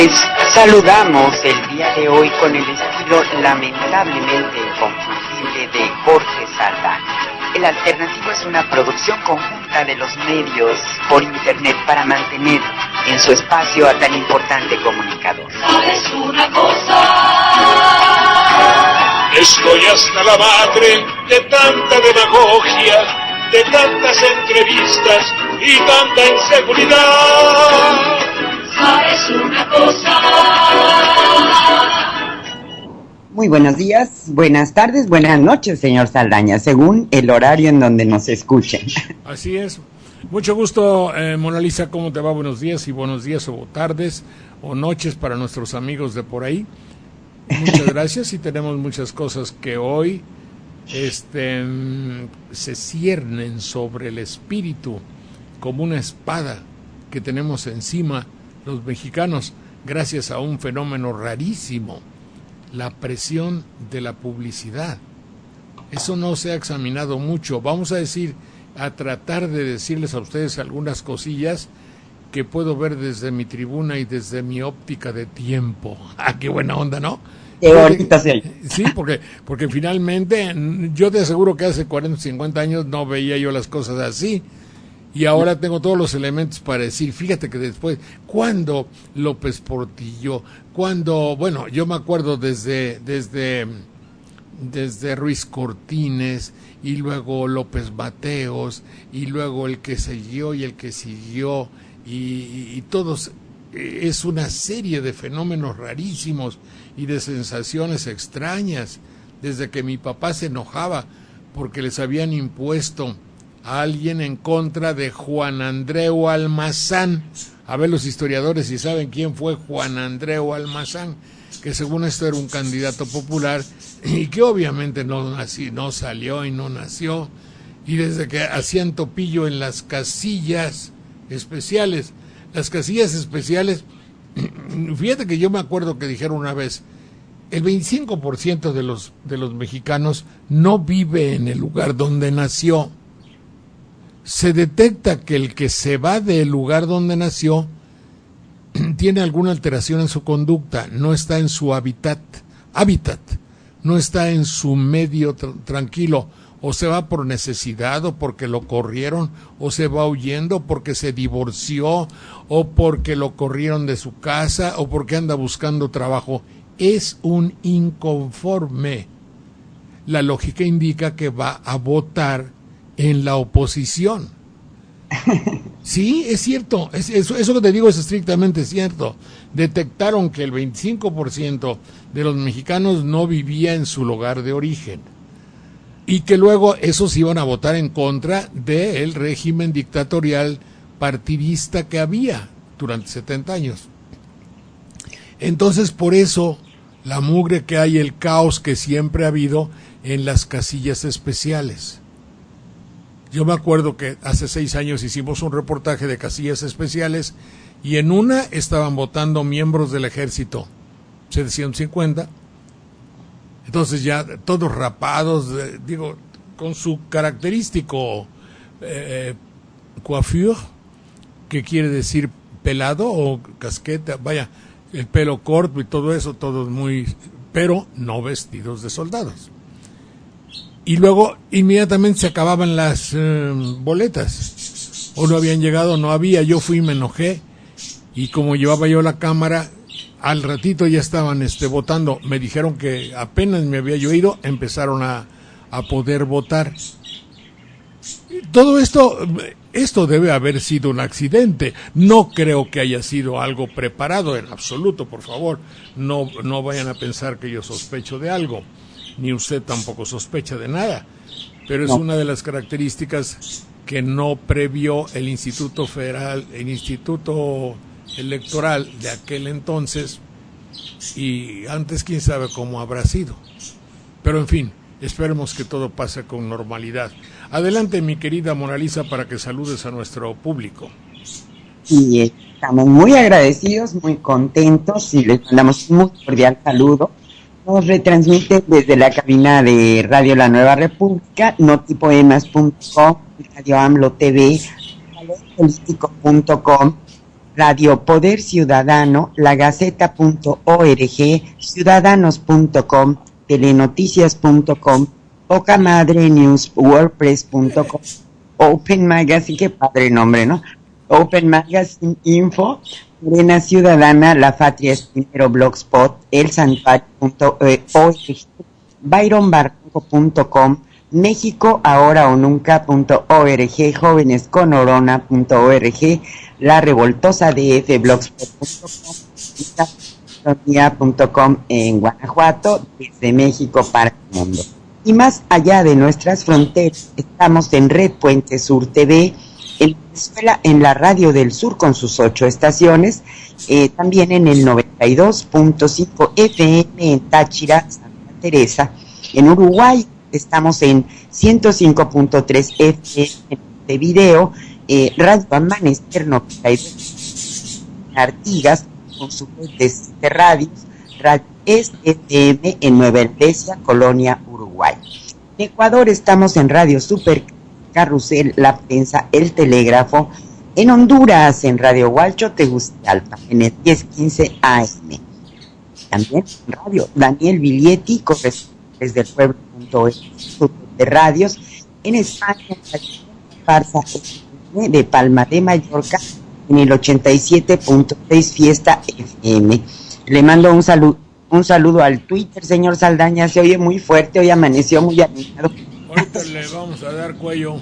Les saludamos el día de hoy con el estilo lamentablemente inconfundible de Jorge Saldaña. El Alternativo es una producción conjunta de los medios por internet para mantener en su espacio a tan importante comunicador. ¿Sabes una cosa? Estoy hasta la madre de tanta demagogia, de tantas entrevistas y tanta inseguridad. ¿Sabes una cosa? Muy buenos días, buenas tardes, buenas noches, señor Saldaña, según el horario en donde nos escuchen. Así es. Mucho gusto, Mona Lisa, ¿cómo te va? Buenos días o tardes o noches para nuestros amigos de por ahí. Muchas gracias y tenemos muchas cosas que hoy se ciernen sobre el espíritu como una espada que tenemos encima los mexicanos gracias a un fenómeno rarísimo, la presión de la publicidad. Eso no se ha examinado mucho. Vamos a tratar de decirles a ustedes algunas cosillas que puedo ver desde mi tribuna y desde mi óptica de tiempo. ¡Ah, qué buena onda!, ¿no? Qué bonita sí. Sí, porque finalmente yo te aseguro que hace 40, 50 años no veía yo las cosas así. Y ahora tengo todos los elementos para decir, fíjate que después, cuando López Portillo, bueno, yo me acuerdo desde Ruiz Cortines, y luego López Mateos, y luego el que siguió y el que siguió, y todos, es una serie de fenómenos rarísimos y de sensaciones extrañas, desde que mi papá se enojaba porque les habían impuesto a alguien en contra de Juan Andreu Almazán. A ver los historiadores si saben quién fue Juan Andreu Almazán, que según esto era un candidato popular y que obviamente no salió y no nació, y desde que hacían topillo en las casillas especiales, fíjate que yo me acuerdo que dijeron una vez, el 25% de los mexicanos no vive en el lugar donde nació. Se detecta que el que se va del lugar donde nació tiene alguna alteración en su conducta, no está en su hábitat, no está en su medio tranquilo, o se va por necesidad, o porque lo corrieron, o se va huyendo porque se divorció, o porque lo corrieron de su casa, o porque anda buscando trabajo. Es un inconforme. La lógica indica que va a votar en la oposición. Sí, es cierto, eso que te digo es estrictamente cierto. Detectaron que el 25% de los mexicanos no vivía en su lugar de origen y que luego esos iban a votar en contra del régimen dictatorial partidista que había durante 70 años. Entonces, por eso, la mugre que hay, el caos que siempre ha habido en las casillas especiales. Yo me acuerdo que hace 6 años hicimos un reportaje de casillas especiales y en una estaban votando miembros del ejército, 750. Entonces ya todos rapados, con su característico coiffure, que quiere decir pelado o casqueta, vaya, el pelo corto y todo eso, todos pero no vestidos de soldados. Y luego inmediatamente se acababan las boletas, o no habían llegado, no había. Yo fui y me enojé, y como llevaba yo la cámara, al ratito ya estaban votando. Me dijeron que apenas me había yo ido, empezaron a poder votar. Todo esto debe haber sido un accidente. No creo que haya sido algo preparado en absoluto, por favor. No vayan a pensar que yo sospecho de algo. Ni usted tampoco sospecha de nada, pero es una de las características que no previó el Instituto Electoral de aquel entonces, y antes quién sabe cómo habrá sido. Pero en fin, esperemos que todo pase con normalidad. Adelante, mi querida Mona Lisa, para que saludes a nuestro público. Y estamos muy agradecidos, muy contentos, y les mandamos un muy cordial saludo. Nos retransmite desde la cabina de Radio La Nueva República, notipoemas.com, Radio AMLO TV, político.com, Radio Poder Ciudadano, lagaceta.org, ciudadanos.com, telenoticias.com, Poca Madre News, wordpress.com, Open Magazine, qué padre nombre, ¿no? Open Magazine Info, Arena Ciudadana, La Patria es Primero, Blogspot, elsantuario.org, byronbarranco.com, México ahora o nunca.org, jóvenesconorona.org, La Revoltosa DF, blogspot.com, en Guanajuato, desde México para el mundo. Y más allá de nuestras fronteras, estamos en Red Puente Sur TV, en Venezuela, en la Radio del Sur con sus 8 estaciones, también en el 92.5 FM en Táchira, Santa Teresa. En Uruguay estamos en 105.3 FM de video, Radio Amanecer 92 Artigas con su red de 7 radios, Radio FM en Nueva Helvecia, Colonia, Uruguay. En Ecuador estamos en Radio Super Carrusel, La Prensa, El Telégrafo. En Honduras, en Radio Hualcho, Tegucigalpa, en el 1015 AM. También en Radio Daniel Viglietti, corresponsales del pueblo.es, de radios. En España, en la Farsa de Palma de Mallorca, en el 87.6 Fiesta FM. Le mando un saludo al Twitter, señor Saldaña, se oye muy fuerte, hoy amaneció muy animado. Ahorita le vamos a dar cuello.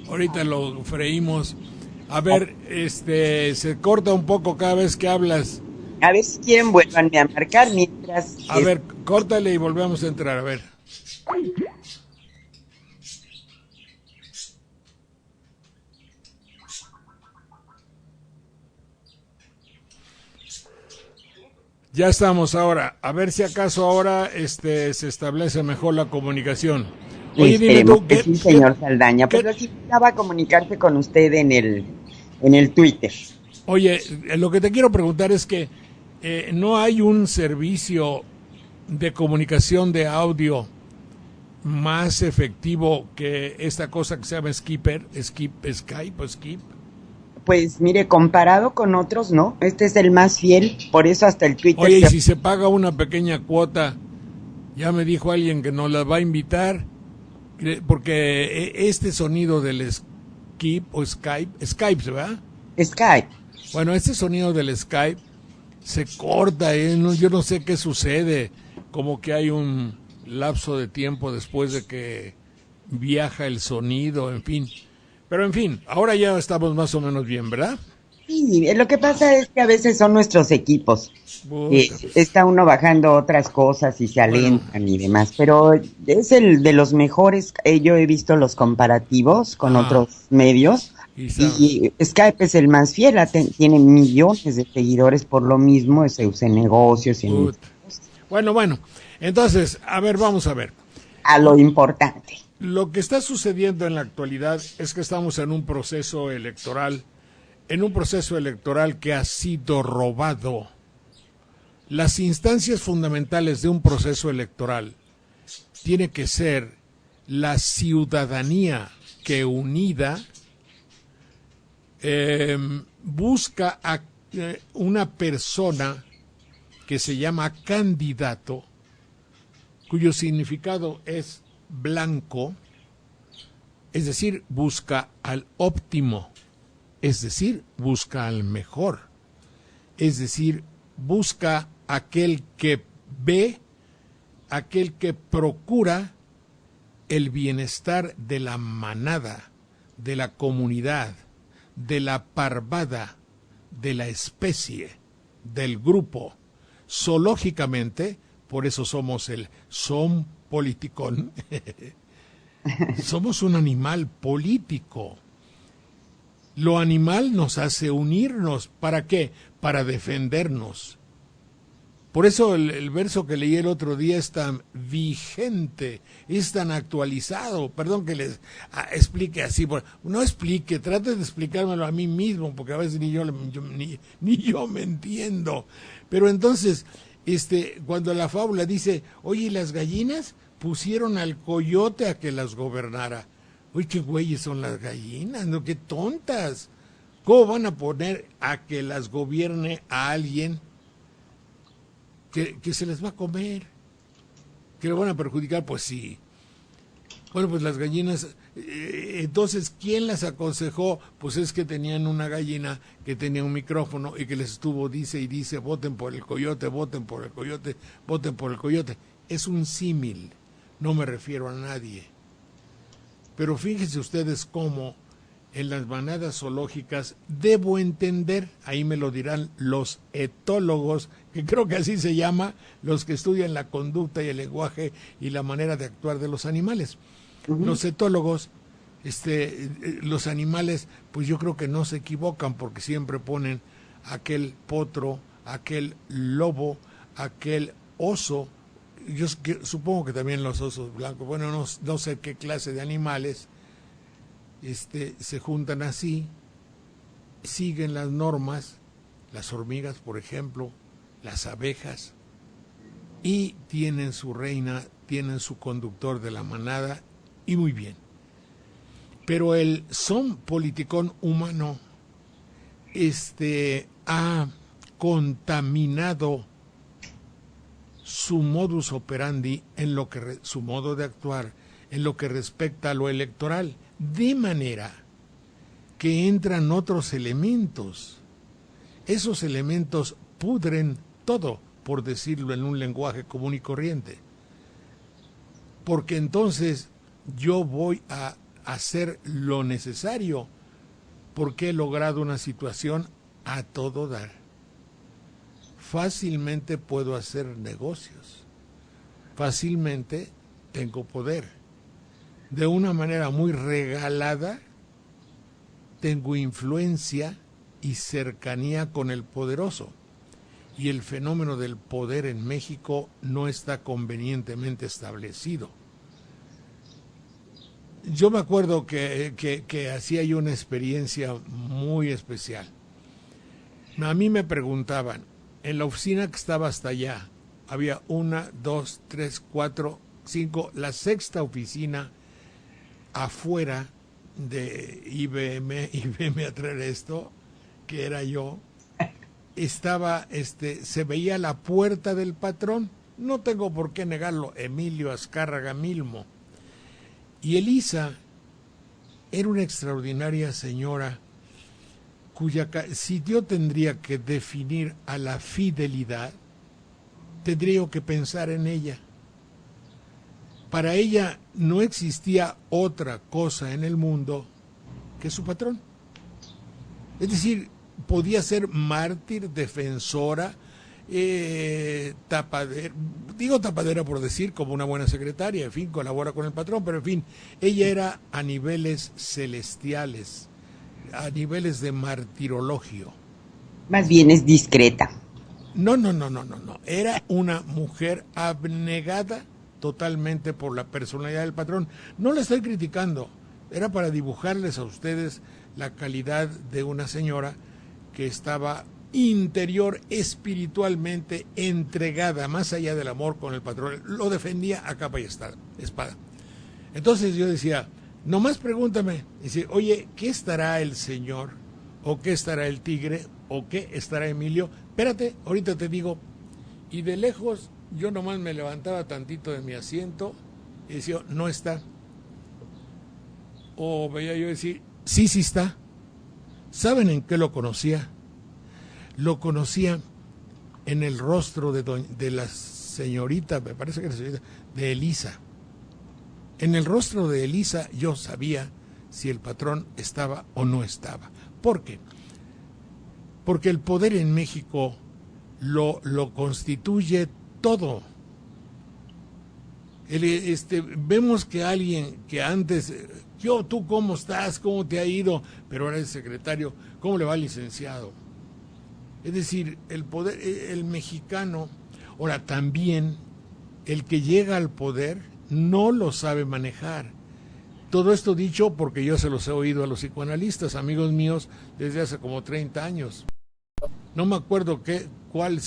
Ahorita lo freímos. A ver, se corta un poco cada vez que hablas. A ver si quieren vuelvanme a marcar mientras... A ver, córtale y volvemos a entrar, a ver. Ya estamos ahora. A ver si acaso ahora se establece mejor la comunicación. Oye, dime tú, sí, señor Saldaña, pues así estaba comunicarse con usted en el Twitter. Oye, lo que te quiero preguntar es que no hay un servicio de comunicación de audio más efectivo que esta cosa que se llama Skype. Pues mire, comparado con otros, no, este es el más fiel, por eso hasta el Twitter... Oye, y si se paga una pequeña cuota, ya me dijo alguien que nos la va a invitar, porque este sonido del Skype, ¿verdad? Skype. Bueno, este sonido del Skype se corta, yo no sé qué sucede, como que hay un lapso de tiempo después de que viaja el sonido, en fin... Pero en fin, ahora ya estamos más o menos bien, ¿verdad? Sí, lo que pasa es que a veces son nuestros equipos. Está uno bajando otras cosas y se alentan y demás, pero es el de los mejores. Yo he visto los comparativos con otros medios y Skype es el más fiel, tiene millones de seguidores por lo mismo, se usa en negocios. Bueno, entonces, a ver, vamos a ver. A lo importante. Lo que está sucediendo en la actualidad es que estamos en un proceso electoral que ha sido robado. Las instancias fundamentales de un proceso electoral tiene que ser la ciudadanía que unida busca a una persona que se llama candidato, cuyo significado es blanco, es decir, busca al óptimo, es decir, busca al mejor, es decir, busca aquel que ve, aquel que procura el bienestar de la manada, de la comunidad, de la parvada, de la especie, del grupo. Zoológicamente, por eso somos el son politicón. Somos un animal político. Lo animal nos hace unirnos. ¿Para qué? Para defendernos. Por eso el verso que leí el otro día es tan vigente, es tan actualizado. Perdón que les explique así. No explique, trate de explicármelo a mí mismo, porque a veces ni yo me entiendo. Pero entonces, cuando la fábula dice, oye, las gallinas pusieron al coyote a que las gobernara. Uy, qué güeyes son las gallinas, ¿no? Qué tontas. ¿Cómo van a poner a que las gobierne a alguien que se les va a comer? ¿Que le van a perjudicar? Pues sí. Bueno, pues las gallinas, entonces, ¿quién las aconsejó? Pues es que tenían una gallina que tenía un micrófono y que les estuvo, dice y dice, voten por el coyote, voten por el coyote, voten por el coyote. Es un símil, no me refiero a nadie. Pero fíjense ustedes cómo en las manadas zoológicas, debo entender, ahí me lo dirán los etólogos, que creo que así se llama, los que estudian la conducta y el lenguaje y la manera de actuar de los animales. Los etólogos, los animales, pues yo creo que no se equivocan porque siempre ponen aquel potro, aquel lobo, aquel oso. Yo supongo que también los osos blancos, bueno, no sé qué clase de animales, se juntan así, siguen las normas, las hormigas, por ejemplo, las abejas, y tienen su reina, tienen su conductor de la manada, y muy bien. Pero el son politicón humano ha contaminado su modus operandi, en lo que su modo de actuar, en lo que respecta a lo electoral, de manera que entran otros elementos. Esos elementos pudren todo, por decirlo en un lenguaje común y corriente. Porque entonces yo voy a hacer lo necesario, porque he logrado una situación a todo dar. Fácilmente puedo hacer negocios, fácilmente tengo poder. De una manera muy regalada, tengo influencia y cercanía con el poderoso. Y el fenómeno del poder en México no está convenientemente establecido. Yo me acuerdo que hacía yo una experiencia muy especial. A mí me preguntaban, en la oficina que estaba hasta allá, había 1, 2, 3, 4, 5, la sexta oficina afuera de IBM a traer esto, que era yo, estaba, se veía la puerta del patrón, no tengo por qué negarlo, Emilio Azcárraga Milmo. Y Elisa era una extraordinaria señora si yo tendría que definir a la fidelidad, tendría yo que pensar en ella. Para ella no existía otra cosa en el mundo que su patrón. Es decir, podía ser mártir, defensora, tapadera, digo tapadera por decir, como una buena secretaria, en fin, colabora con el patrón, pero en fin, ella era a niveles celestiales, a niveles de martirologio. Más bien es discreta. No, era una mujer abnegada totalmente por la personalidad del patrón. No la estoy criticando, era para dibujarles a ustedes la calidad de una señora que estaba interior, espiritualmente entregada, más allá del amor con el patrón, lo defendía a capa y espada. Entonces yo decía, nomás pregúntame, dice, oye, ¿qué estará el señor? ¿O qué estará el tigre? ¿O qué estará Emilio? Espérate, ahorita te digo. Y de lejos yo nomás me levantaba tantito de mi asiento y decía, no está. O veía yo decir, sí está. ¿Saben en qué lo conocía? Lo conocía en el rostro de la señorita, me parece que era señorita, de Elisa. En el rostro de Elisa yo sabía si el patrón estaba o no estaba. ¿Por qué? Porque el poder en México lo constituye todo. Vemos que alguien que antes, tú cómo estás, cómo te ha ido, pero ahora es secretario, ¿cómo le va al licenciado? Es decir, el poder, el mexicano, ahora también el que llega al poder no lo sabe manejar. Todo esto dicho porque yo se los he oído a los psicoanalistas, amigos míos, desde hace como 30 años. No me acuerdo cuál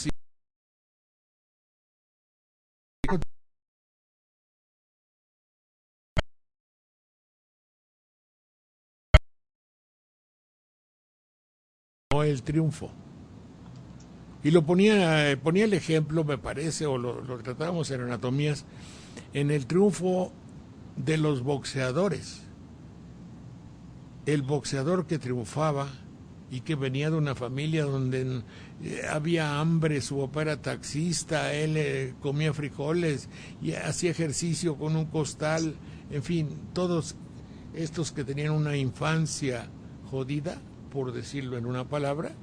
no el triunfo. Y ponía el ejemplo, me parece, o lo tratábamos en Anatomías, en el triunfo de los boxeadores. El boxeador que triunfaba y que venía de una familia donde había hambre, su papá era taxista, él comía frijoles y hacía ejercicio con un costal, en fin, todos estos que tenían una infancia jodida, por decirlo en una palabra,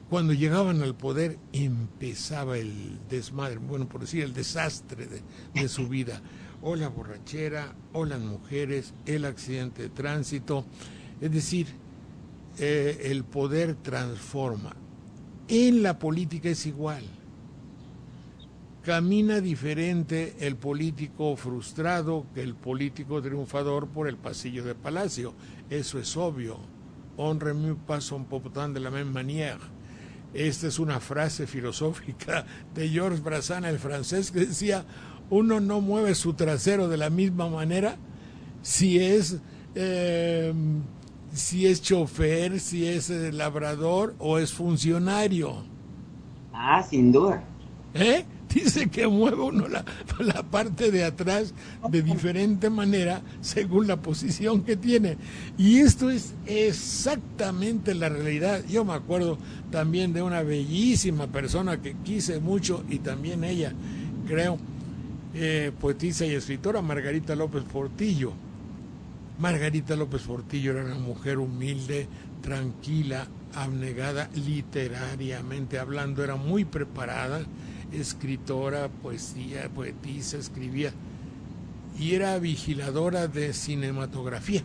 cuando llegaban al poder empezaba el desmadre, bueno, por decir, el desastre de su vida, o la borrachera, o las mujeres, el accidente de tránsito. Es decir, el poder transforma. En la política es igual. Camina diferente el político frustrado que el político triunfador por el pasillo de Palacio. Eso es obvio. On remue pas son popotin de la même manière. Esta es una frase filosófica de Georges Brassens, el francés, que decía: uno no mueve su trasero de la misma manera si es chofer, si es labrador o es funcionario. Ah, sin duda. Dice que mueve uno la parte de atrás de diferente manera según la posición que tiene. Y esto es exactamente la realidad. Yo me acuerdo también de una bellísima persona que quise mucho, y también ella, creo, poetisa y escritora, Margarita López Portillo. Margarita López Portillo era una mujer humilde, tranquila, abnegada, literariamente hablando, era muy preparada, escritora, poetisa, escribía, y era vigiladora de cinematografía.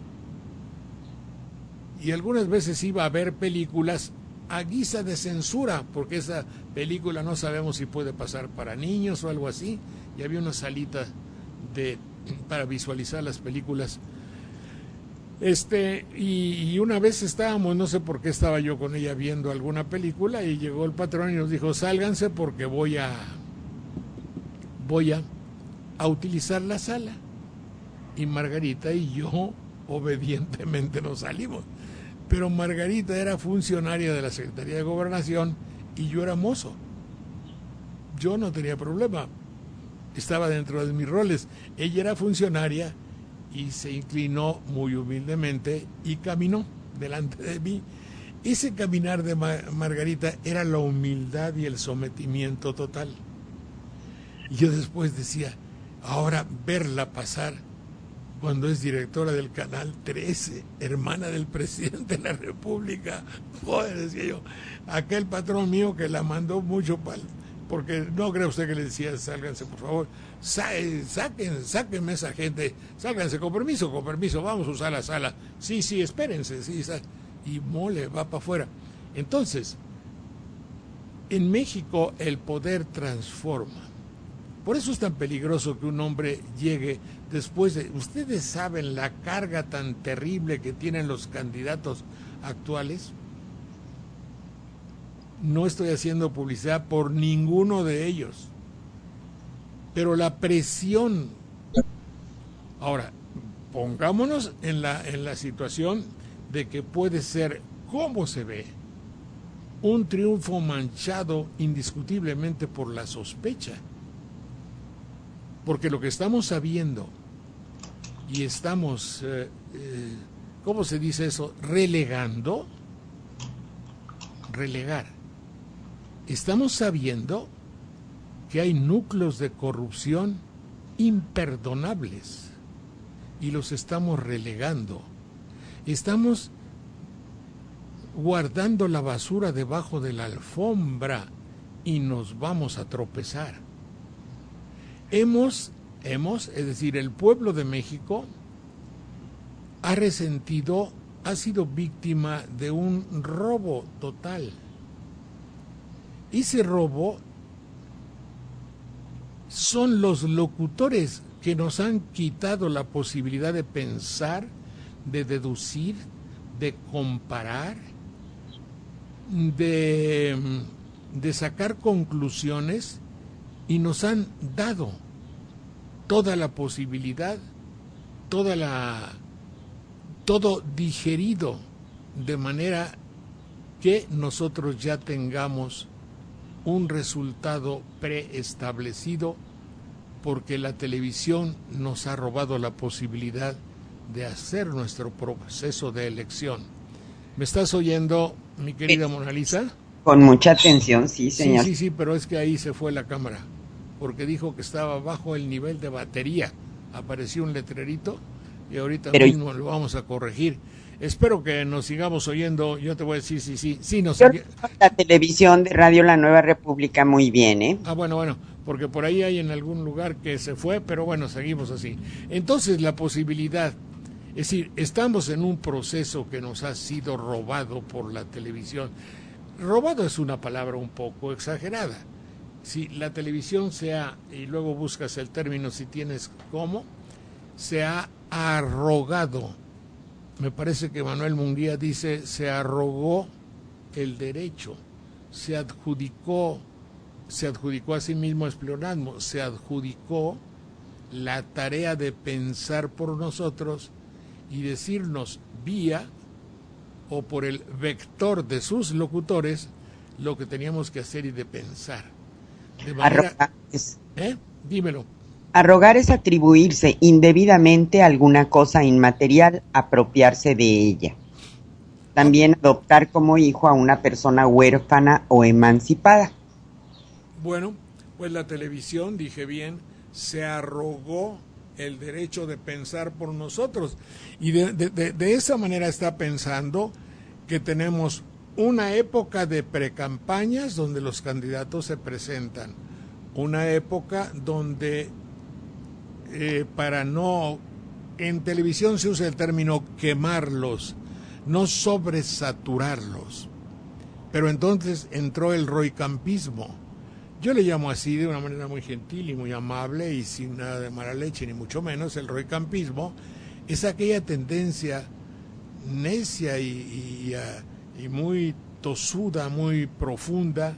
Y algunas veces iba a ver películas a guisa de censura, porque esa película no sabemos si puede pasar para niños o algo así, y había una salita para visualizar las películas. Y una vez estábamos, no sé por qué estaba yo con ella viendo alguna película, y llegó el patrón y nos dijo: sálganse porque voy a utilizar la sala. Y Margarita y yo obedientemente nos salimos. Pero Margarita era funcionaria de la Secretaría de Gobernación y yo era mozo. Yo no tenía problema, estaba dentro de mis roles. Ella era funcionaria y se inclinó muy humildemente y caminó delante de mí. Ese caminar de Margarita era la humildad y el sometimiento total. Y yo después decía: ahora verla pasar cuando es directora del Canal 13, hermana del presidente de la República, joder, decía yo, aquel patrón mío que la mandó mucho porque no cree usted que le decía: sálganse por favor, sáquenme esa gente, sálganse, con permiso, vamos a usar la sala, sí, espérense, sí, y mole, va para afuera. Entonces, en México el poder transforma. Por eso es tan peligroso que un hombre llegue después de... Ustedes saben la carga tan terrible que tienen los candidatos actuales. No estoy haciendo publicidad por ninguno de ellos, pero la presión. Ahora, pongámonos en la situación de que puede ser, ¿cómo se ve?, un triunfo manchado indiscutiblemente por la sospecha. Porque lo que estamos sabiendo y estamos, ¿cómo se dice eso?, relegar. Estamos sabiendo que hay núcleos de corrupción imperdonables y los estamos relegando. Estamos guardando la basura debajo de la alfombra y nos vamos a tropezar. Es decir, el pueblo de México ha sido víctima de un robo total. Ese robo son los locutores que nos han quitado la posibilidad de pensar, de deducir, de comparar, de sacar conclusiones, y nos han dado toda la posibilidad, todo digerido de manera que nosotros ya tengamos un resultado preestablecido, porque la televisión nos ha robado la posibilidad de hacer nuestro proceso de elección. ¿Me estás oyendo, mi querida Mona Lisa? Con mucha atención, sí, señor. Sí, pero es que ahí se fue la cámara, porque dijo que estaba bajo el nivel de batería. Apareció un letrerito y ahorita mismo lo vamos a corregir. Espero que nos sigamos oyendo. Yo te voy a decir sí. La televisión de Radio La Nueva República muy bien, ¿eh? Bueno, porque por ahí hay en algún lugar que se fue, pero bueno, seguimos así. Entonces la posibilidad, es decir, estamos en un proceso que nos ha sido robado por la televisión. Robado es una palabra un poco exagerada. Si la televisión y luego buscas el término si tienes cómo, se ha arrogado. Me parece que Manuel Munguía dice, se arrogó el derecho, se adjudicó a sí mismo espleonasmo, se adjudicó la tarea de pensar por nosotros y decirnos vía o por el vector de sus locutores lo que teníamos que hacer y de pensar. De manera, Dímelo. Arrogar es atribuirse indebidamente a alguna cosa inmaterial, apropiarse de ella. También adoptar como hijo a una persona huérfana o emancipada. Bueno, pues la televisión, dije bien, se arrogó el derecho de pensar por nosotros. Y de esa manera está pensando que tenemos una época de precampañas donde los candidatos se presentan. Una época donde en televisión se usa el término quemarlos, no sobresaturarlos. Pero entonces entró el roicampismo. Yo le llamo así de una manera muy gentil y muy amable y sin nada de mala leche, ni mucho menos. El roicampismo es aquella tendencia necia y muy tosuda, muy profunda,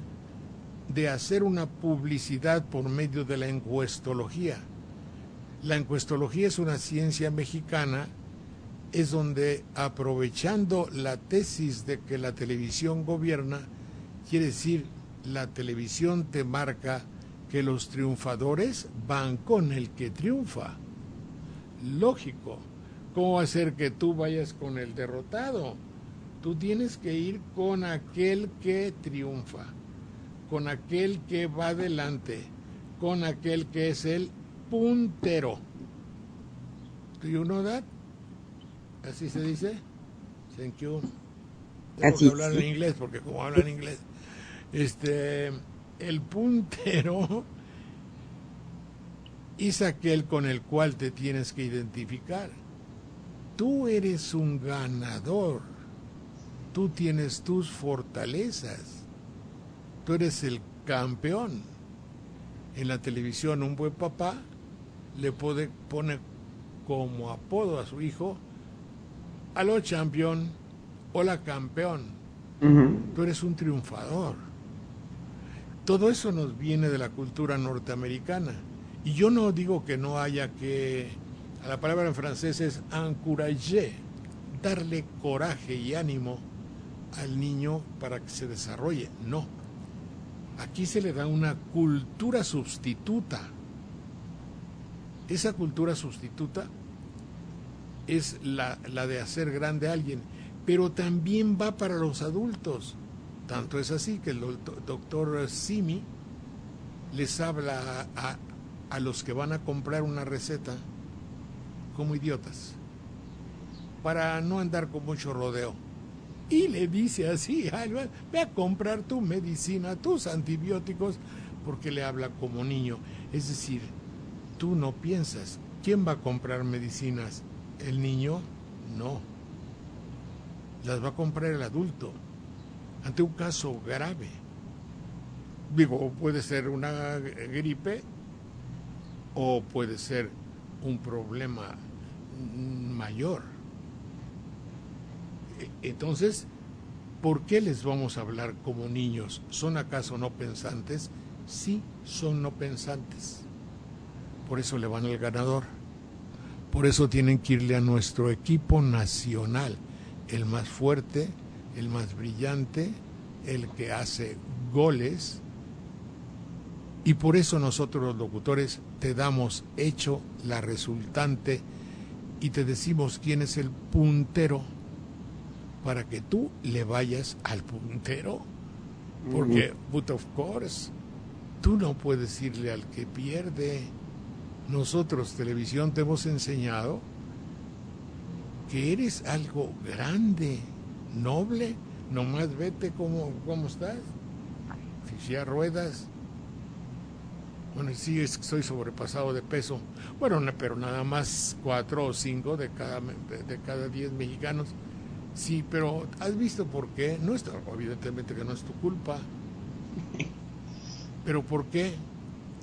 de hacer una publicidad por medio de la encuestología. La encuestología es una ciencia mexicana, es donde, aprovechando la tesis de que la televisión gobierna, quiere decir, la televisión te marca que los triunfadores van con el que triunfa. Lógico. ¿Cómo va a ser que tú vayas con el derrotado? Tú tienes que ir con aquel que triunfa, con aquel que va adelante, con aquel que es el puntero. ¿Do you know that? ¿Así se dice? Thank you. Tengo que hablar en inglés, porque como hablan inglés. El puntero es aquel con el cual te tienes que identificar. Tú eres un ganador. Tú tienes tus fortalezas. Tú eres el campeón. En la televisión, un buen papá le pone como apodo a su hijo a lo campeón o la campeón. Tú eres un triunfador. Todo eso nos viene de la cultura norteamericana. Y yo no digo que no haya que, a la palabra en francés es encourager, darle coraje y ánimo al niño para que se desarrolle. No. Aquí se le da una cultura sustituta. Esa cultura sustituta es la de hacer grande a alguien, pero también va para los adultos. Tanto es así que el doctor Simi les habla a los que van a comprar una receta como idiotas, para no andar con mucho rodeo. Y le dice así, ve a comprar tu medicina, tus antibióticos, porque le habla como niño. Es decir, tú no piensas, ¿quién va a comprar medicinas? ¿El niño? No. Las va a comprar el adulto, ante un caso grave. Digo, puede ser una gripe o puede ser un problema mayor. Entonces, ¿por qué les vamos a hablar como niños? ¿Son acaso no pensantes? Sí, son no pensantes. Por eso le van al ganador. Por eso tienen que irle a nuestro equipo nacional. el más fuerte, el más brillante, el que hace goles. Y por eso nosotros los locutores te damos hecho la resultante y te decimos quién es el puntero para que tú le vayas al puntero. Porque, but of course, tú no puedes irle al que pierde. Nosotros, televisión, te hemos enseñado que eres algo grande, noble. Nomás vete cómo estás. Si ya ruedas. Bueno, sí, es que soy sobrepasado de peso. Bueno, pero nada más 4 o 5 de cada 10 mexicanos. Sí, pero ¿has visto por qué? No está, evidentemente que no es tu culpa. ¿Pero por qué?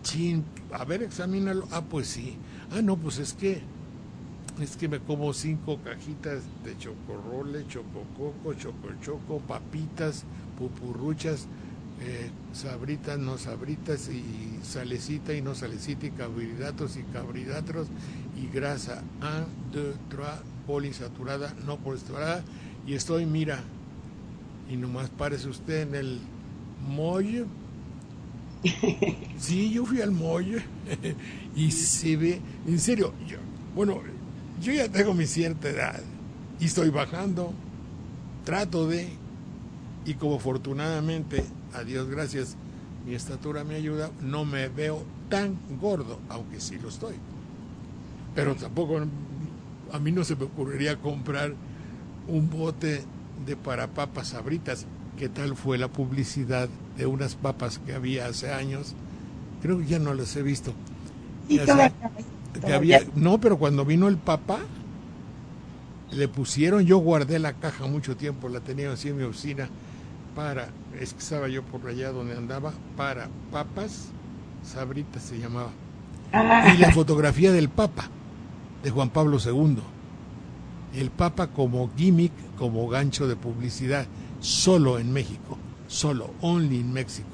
Chin, a ver, examínalo. Ah, pues sí. Ah, no, pues es que me como 5 cajitas de chocorrole, chocococo, chocochoco, papitas, pupurruchas, sabritas, no sabritas, y salecita y no salecita, y carbohidratos y carbohidratos, y grasa 1, 2, 3, poliinsaturada, no poliinsaturada, y estoy, mira, y nomás parece usted en el molle. Sí, yo fui al molle y se ve, en serio, yo ya tengo mi cierta edad y estoy bajando, trato de, y como afortunadamente, a Dios gracias, mi estatura me ayuda, no me veo tan gordo, aunque sí lo estoy. Pero tampoco, a mí no se me ocurriría comprar un bote de para papas Sabritas. ¿Qué tal fue la publicidad de unas papas que había hace años? Creo que ya no las he visto. Sí, No, pero cuando vino el Papa, le pusieron, yo guardé la caja mucho tiempo, la tenía así en mi oficina, es que estaba yo por allá donde andaba, para papas Sabritas se llamaba. Y la fotografía del Papa, de Juan Pablo II. El Papa como gimmick, como gancho de publicidad, solo en México, only in México.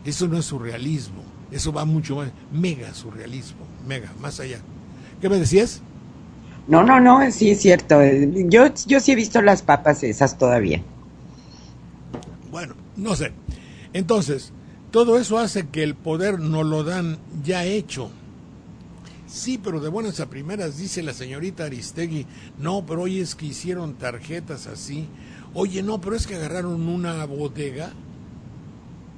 Eso no es surrealismo, eso va mucho más, mega surrealismo, más allá. ¿Qué me decías? No, sí es cierto. Yo sí he visto las papas esas todavía. Bueno, no sé. Entonces, todo eso hace que el poder nos lo dan ya hecho. Sí, pero de buenas a primeras dice la señorita Aristegui, no, pero oye, es que hicieron tarjetas así. Oye, no, pero es que agarraron una bodega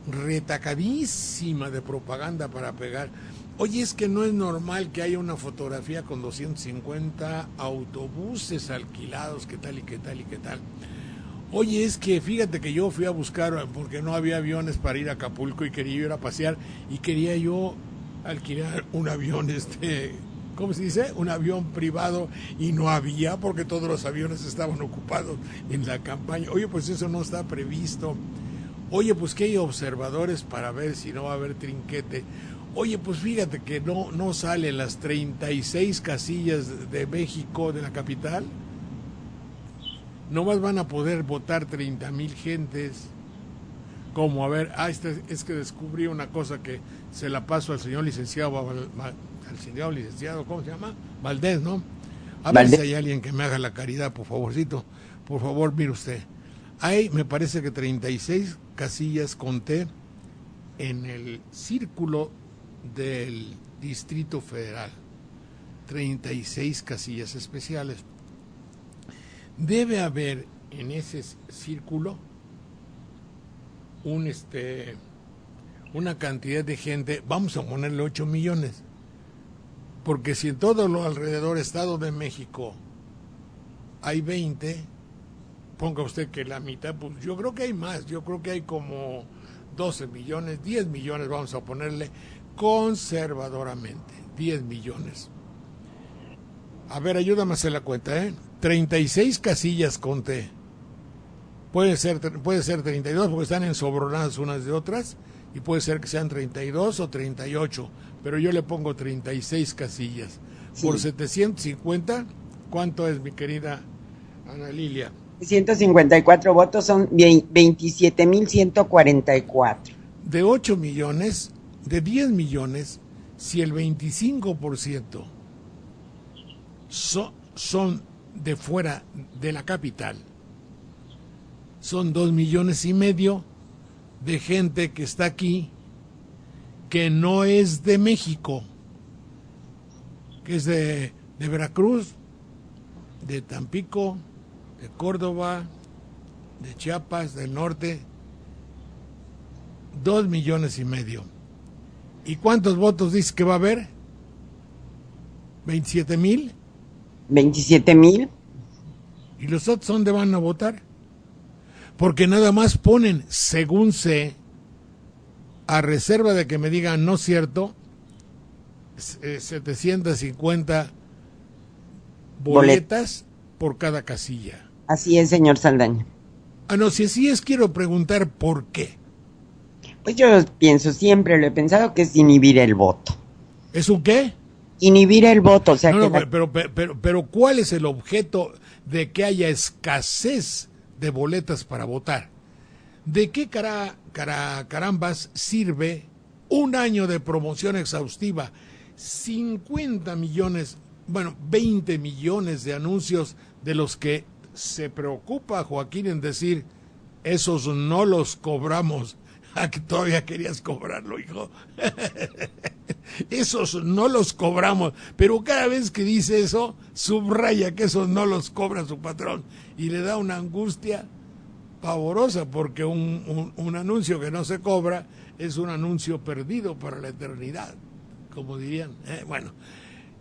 retacadísima de propaganda para pegar. Oye, es que no es normal que haya una fotografía con 250 autobuses alquilados, qué tal y qué tal y qué tal. Oye, es que fíjate que yo fui a buscar, porque no había aviones para ir a Acapulco y quería ir a pasear, y quería yo alquilar un avión, ¿cómo se dice? Un avión privado, y no había, porque todos los aviones estaban ocupados en la campaña. Oye, pues eso no está previsto. Oye, pues que hay observadores para ver si no va a haber trinquete. Oye, pues fíjate que no salen las 36 casillas de México, de la capital. Nomás van a poder votar 30,000 gentes. Como, a ver, es que descubrí una cosa que se la paso al señor licenciado, ¿cómo se llama? Valdés, ¿no? A ver si hay alguien que me haga la caridad, por favorcito. Por favor, mire usted. Hay, me parece que 36 casillas conté en el círculo del Distrito Federal. 36 casillas especiales. Debe haber en ese círculo una cantidad de gente, vamos a ponerle 8 millones, porque si en todo lo alrededor Estado de México hay 20, ponga usted que la mitad, pues yo creo que hay más, yo creo que hay como 12 millones, 10 millones, vamos a ponerle conservadoramente, 10 millones. A ver, ayúdame a hacer la cuenta, 36 casillas conté. Puede ser 32 porque están ensobronadas unas de otras, y puede ser que sean 32 o 38, pero yo le pongo 36 casillas. Sí. Por 750, ¿cuánto es, mi querida Ana Lilia? 154 votos son 27,144. De 8 millones, de 10 millones, si el 25% son de fuera de la capital. Son 2,5 millones de gente que está aquí, que no es de México, que es de Veracruz, de Tampico, de Córdoba, de Chiapas, del norte. 2,5 millones. ¿Y cuántos votos dice que va a haber? ¿27,000? 27,000. ¿Y los otros dónde van a votar? Porque nada más ponen, según sé, a reserva de que me digan no cierto, 750 boletas por cada casilla. Así es, señor Saldaña. No, si así es, quiero preguntar por qué. Pues yo pienso, siempre lo he pensado, que es inhibir el voto. ¿Es un qué? Inhibir el voto, o sea No, que... pero ¿cuál es el objeto de que haya escasez de boletas para votar? ¿De qué carambas sirve un año de promoción exhaustiva? 50 millones, 20 millones de anuncios de los que se preocupa Joaquín en decir, esos no los cobramos. Ah, que todavía querías cobrarlo, hijo. Esos no los cobramos. Pero cada vez que dice eso, subraya que esos no los cobra su patrón. Y le da una angustia pavorosa, porque un anuncio que no se cobra es un anuncio perdido para la eternidad, como dirían. Bueno,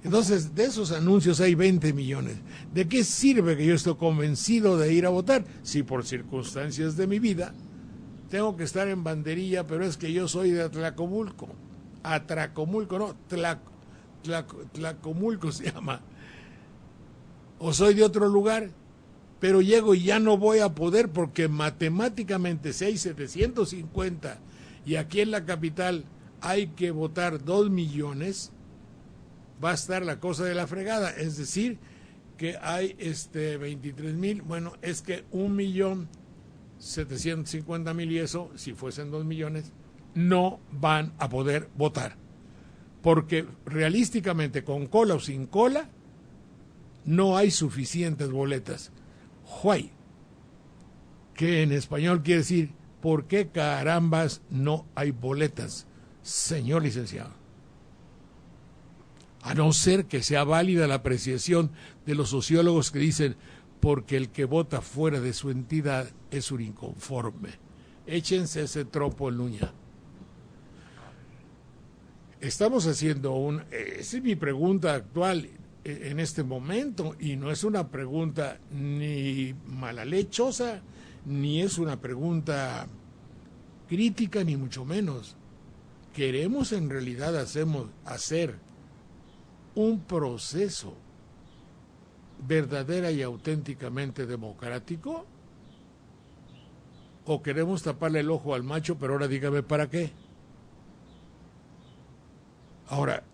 entonces de esos anuncios hay 20 millones. ¿De qué sirve que yo estoy convencido de ir a votar? Si por circunstancias de mi vida tengo que estar en banderilla, pero es que yo soy de Atlacomulco. Atracomulco, no, Tlacomulco se llama. O soy de otro lugar, pero llego y ya no voy a poder, porque matemáticamente si hay 750 y aquí en la capital hay que votar 2 millones, va a estar la cosa de la fregada. Es decir, que hay 23,000, es que 1,750,000, y eso, si fuesen 2 millones, no van a poder votar. Porque realísticamente, con cola o sin cola, no hay suficientes boletas. Juay, que en español quiere decir, ¿por qué carambas no hay boletas, señor licenciado? A no ser que sea válida la apreciación de los sociólogos que dicen, porque el que vota fuera de su entidad es un inconforme. Échense ese tropo en uña. Estamos haciendo esa es mi pregunta actual en este momento, y no es una pregunta ni malalechosa, ni es una pregunta crítica, ni mucho menos. Queremos en realidad hacer un proceso verdadera y auténticamente democrático, o queremos taparle el ojo al macho, pero ahora dígame para qué. Ahora,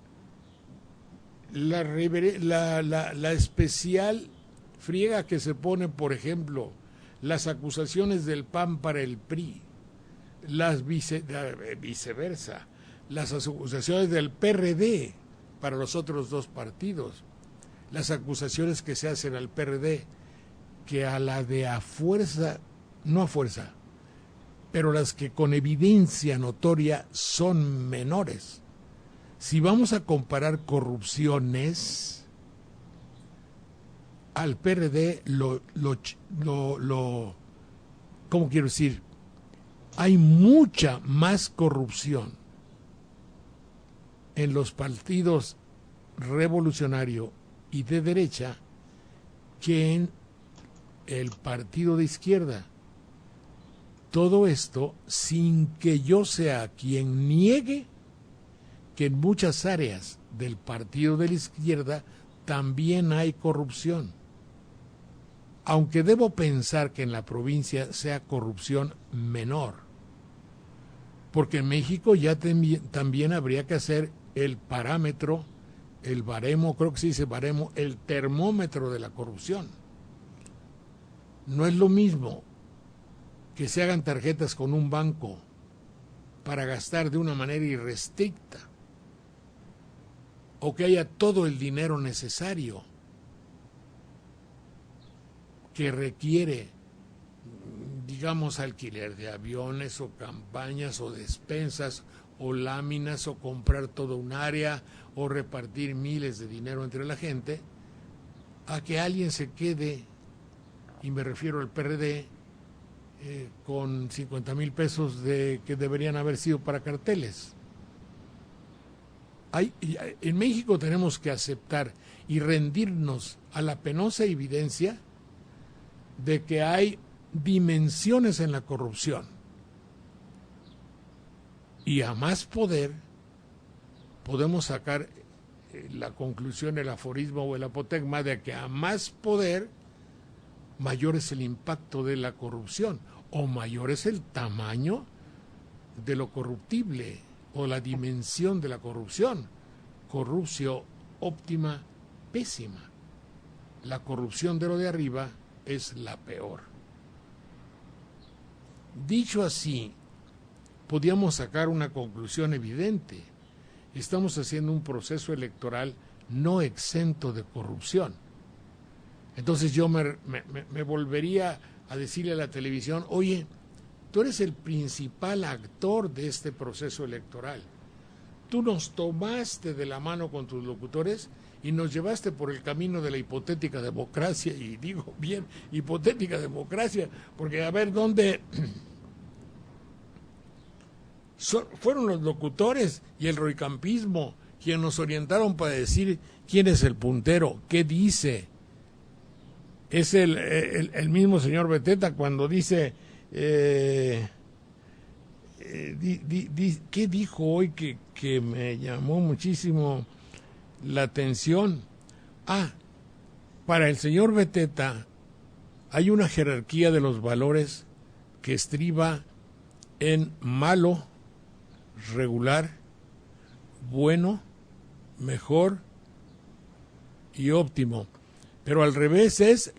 la especial friega que se pone, por ejemplo, las acusaciones del PAN para el PRI, viceversa, las acusaciones del PRD para los otros dos partidos, las acusaciones que se hacen al PRD, que a la de a fuerza, no a fuerza, pero las que con evidencia notoria son menores. Si vamos a comparar corrupciones, al PRD ¿cómo quiero decir? Hay mucha más corrupción en los partidos revolucionario y de derecha que en el partido de izquierda. Todo esto sin que yo sea quien niegue que en muchas áreas del partido de la izquierda también hay corrupción. Aunque debo pensar que en la provincia sea corrupción menor. Porque en México ya también habría que hacer el parámetro, el baremo, creo que se dice baremo, el termómetro de la corrupción. No es lo mismo que se hagan tarjetas con un banco para gastar de una manera irrestricta, o que haya todo el dinero necesario, que requiere, digamos, alquiler de aviones o campañas o despensas o láminas o comprar todo un área o repartir miles de dinero entre la gente, a que alguien se quede, y me refiero al PRD, con 50,000 pesos que deberían haber sido para carteles. En México tenemos que aceptar y rendirnos a la penosa evidencia de que hay dimensiones en la corrupción. Y a más poder podemos sacar la conclusión, el aforismo o el apotegma de que a más poder mayor es el impacto de la corrupción o mayor es el tamaño de lo corruptible o la dimensión de la corrupción. Corrupción óptima, pésima. La corrupción de lo de arriba es la peor. Dicho así, podíamos sacar una conclusión evidente. Estamos haciendo un proceso electoral no exento de corrupción. Entonces yo me volvería a decirle a la televisión, oye, tú eres el principal actor de este proceso electoral. Tú nos tomaste de la mano con tus locutores y nos llevaste por el camino de la hipotética democracia, y digo bien, hipotética democracia, porque a ver dónde fueron los locutores y el roicampismo quienes nos orientaron para decir quién es el puntero, qué dice. Es el mismo señor Beteta cuando dice, ¿qué dijo hoy que me llamó muchísimo la atención? Para el señor Beteta hay una jerarquía de los valores que estriba en malo, regular, bueno, mejor y óptimo. Pero al revés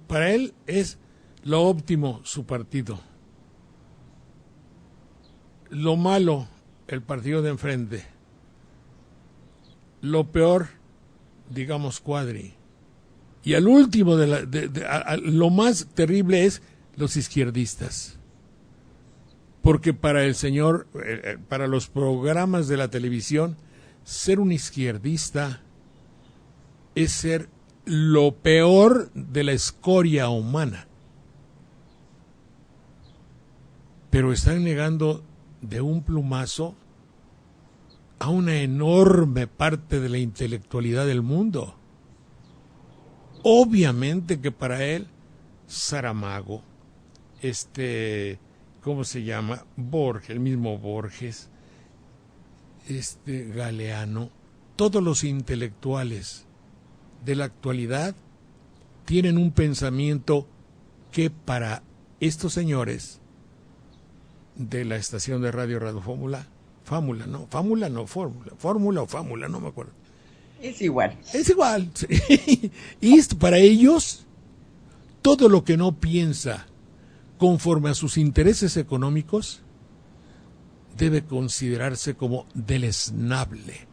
para él es lo óptimo su partido. Lo malo, el partido de enfrente. Lo peor, digamos, Cuadri. Y al último, lo más terrible es los izquierdistas. Porque para el señor, para los programas de la televisión, ser un izquierdista es ser lo peor de la escoria humana. Pero están negando de un plumazo a una enorme parte de la intelectualidad del mundo. Obviamente que para él, Saramago, ¿cómo se llama? Borges, el mismo Borges, Galeano, todos los intelectuales de la actualidad tienen un pensamiento que para estos señores de la estación de radio Fórmula, no me acuerdo. Es igual. Es igual. Sí. Y para ellos, todo lo que no piensa conforme a sus intereses económicos debe considerarse como deleznable.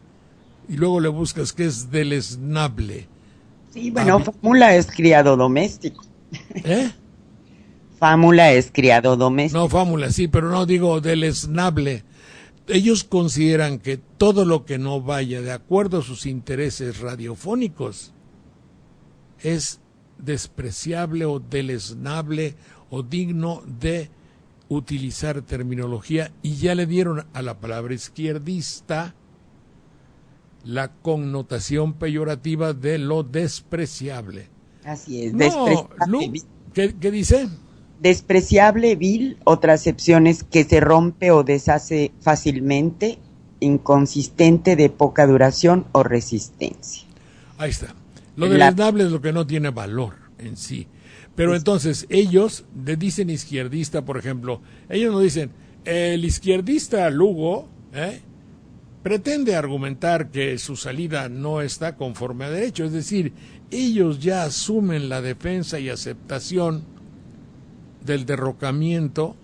Y luego le buscas qué es deleznable. Sí, bueno, Fámula es criado doméstico. Fámula es criado doméstico. No, Fámula, sí, pero no digo deleznable. Ellos consideran que todo lo que no vaya de acuerdo a sus intereses radiofónicos es despreciable o deleznable o digno de utilizar terminología, y ya le dieron a la palabra izquierdista la connotación peyorativa de lo despreciable. Así es, ¿Qué dice? Despreciable, vil, otras acepciones que se rompe o deshace fácilmente, inconsistente, de poca duración o resistencia. Ahí está. Lo deleznable es lo que no tiene valor en sí. Pero entonces ellos le dicen izquierdista, por ejemplo, ellos no dicen, el izquierdista Lugo pretende argumentar que su salida no está conforme a derecho. Es decir, ellos ya asumen la defensa y aceptación del derrocamiento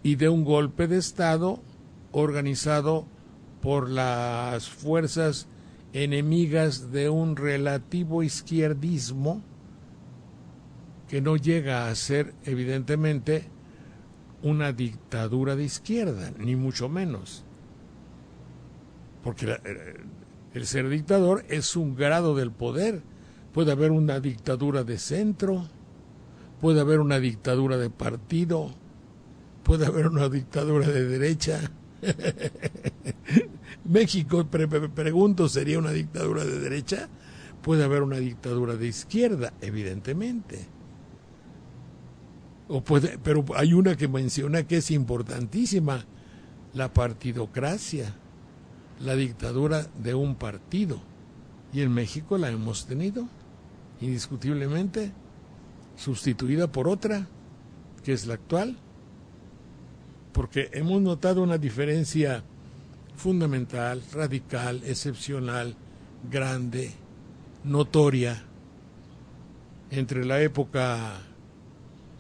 y de un golpe de Estado organizado por las fuerzas enemigas de un relativo izquierdismo que no llega a ser evidentemente una dictadura de izquierda, ni mucho menos. Porque el ser dictador es un grado del poder. Puede haber una dictadura de centro, puede haber una dictadura de partido, puede haber una dictadura de derecha. México, pregunto, ¿sería una dictadura de derecha? Puede haber una dictadura de izquierda, evidentemente. Pero hay una que menciona que es importantísima, la partidocracia, la dictadura de un partido. Y en México la hemos tenido, indiscutiblemente, sustituida por otra, que es la actual, porque hemos notado una diferencia fundamental, radical, excepcional, grande, notoria, entre la época